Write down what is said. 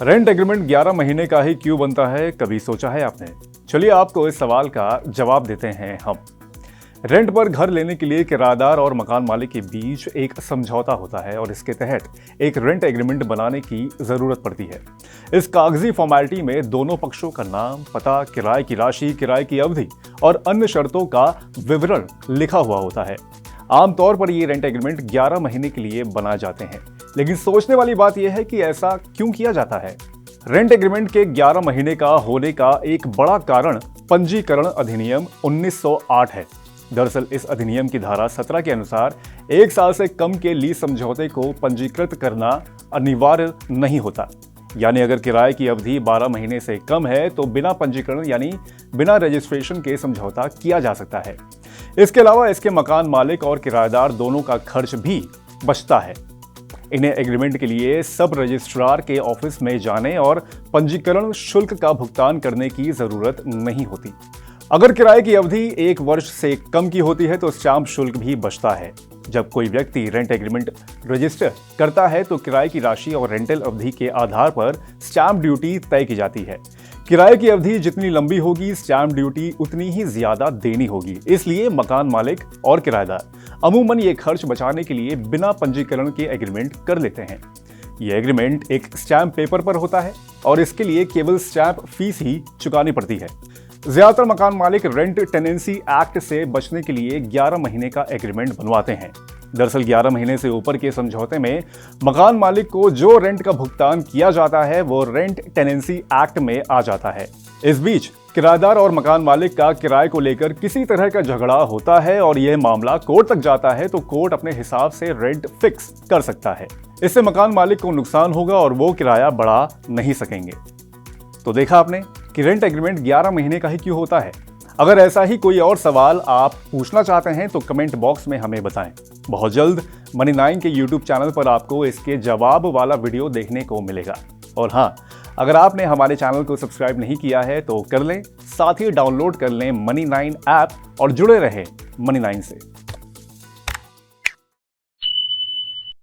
Rent agreement 11 महीने का ही क्यों बनता है, कभी सोचा है आपने? चलिए आपको इस सवाल का जवाब देते हैं हम। रेंट पर घर लेने के लिए किराएदार और मकान मालिक के बीच एक समझौता होता है और इसके तहत एक रेंट एग्रीमेंट बनाने की जरूरत पड़ती है। इस कागजी फॉर्मेलिटी में दोनों पक्षों का नाम, पता, किराए की राशि, किराए की अवधि और अन्य शर्तों का विवरण लिखा हुआ होता है। आमतौर पर ये रेंट एग्रीमेंट 11 महीने के लिए बनाए जाते हैं, लेकिन सोचने वाली बात यह है कि ऐसा क्यों किया जाता है। रेंट एग्रीमेंट के 11 महीने का होने का एक बड़ा कारण पंजीकरण अधिनियम 1908 है। दरअसल इस अधिनियम की धारा 17 के अनुसार 1 साल से कम के लीज समझौते को पंजीकृत करना अनिवार्य नहीं होता। यानी अगर किराए की अवधि 12 महीने से कम है तो बिना पंजीकरण यानी बिना रजिस्ट्रेशन के समझौता किया जा सकता है। इसके अलावा इसके मकान मालिक और किराएदार दोनों का खर्च भी बचता है। इन्हें एग्रीमेंट के लिए सब रजिस्ट्रार के ऑफिस में जाने और पंजीकरण शुल्क का भुगतान करने की जरूरत नहीं होती। अगर किराए की अवधि 1 वर्ष से कम की होती है तो स्टैंप शुल्क भी बचता है। जब कोई व्यक्ति रेंट एग्रीमेंट रजिस्टर करता है तो किराए की राशि और रेंटल अवधि के आधार पर स्टैंप ड्यूटी तय की जाती है। किराए की अवधि जितनी लंबी होगी, स्टैंप ड्यूटी उतनी ही ज्यादा देनी होगी। इसलिए मकान मालिक और किराएदार अमूमन ये खर्च बचाने के लिए बिना पंजीकरण के एग्रीमेंट कर लेते हैं। ये एग्रीमेंट एक स्टैंप पेपर पर होता है और इसके लिए केवल स्टैंप फीस ही चुकानी पड़ती है। ज्यादातर मकान मालिक रेंट टेनेंसी एक्ट से बचने के लिए 11 महीने का एग्रीमेंट बनवाते हैं। दरअसल 11 महीने से ऊपर के समझौते में मकान मालिक को जो रेंट का भुगतान किया जाता है वो रेंट टेनेंसी एक्ट में आ जाता है। इस बीच किराएदार और मकान मालिक का किराए को लेकर किसी तरह का झगड़ा होता है और यह मामला कोर्ट तक जाता है तो कोर्ट अपने हिसाब से रेंट फिक्स कर सकता है। इससे मकान मालिक को नुकसान होगा और वो किराया बढ़ा नहीं सकेंगे। तो देखा आपने कि रेंट एग्रीमेंट 11 महीने का ही क्यों होता है। अगर ऐसा ही कोई और सवाल आप पूछना चाहते हैं तो कमेंट बॉक्स में हमें बताएं। बहुत जल्द मनी 9 के YouTube चैनल पर आपको इसके जवाब वाला वीडियो देखने को मिलेगा। और हाँ, अगर आपने हमारे चैनल को सब्सक्राइब नहीं किया है तो कर लें, साथ ही डाउनलोड कर लें मनी 9 ऐप और जुड़े रहें मनी 9 से।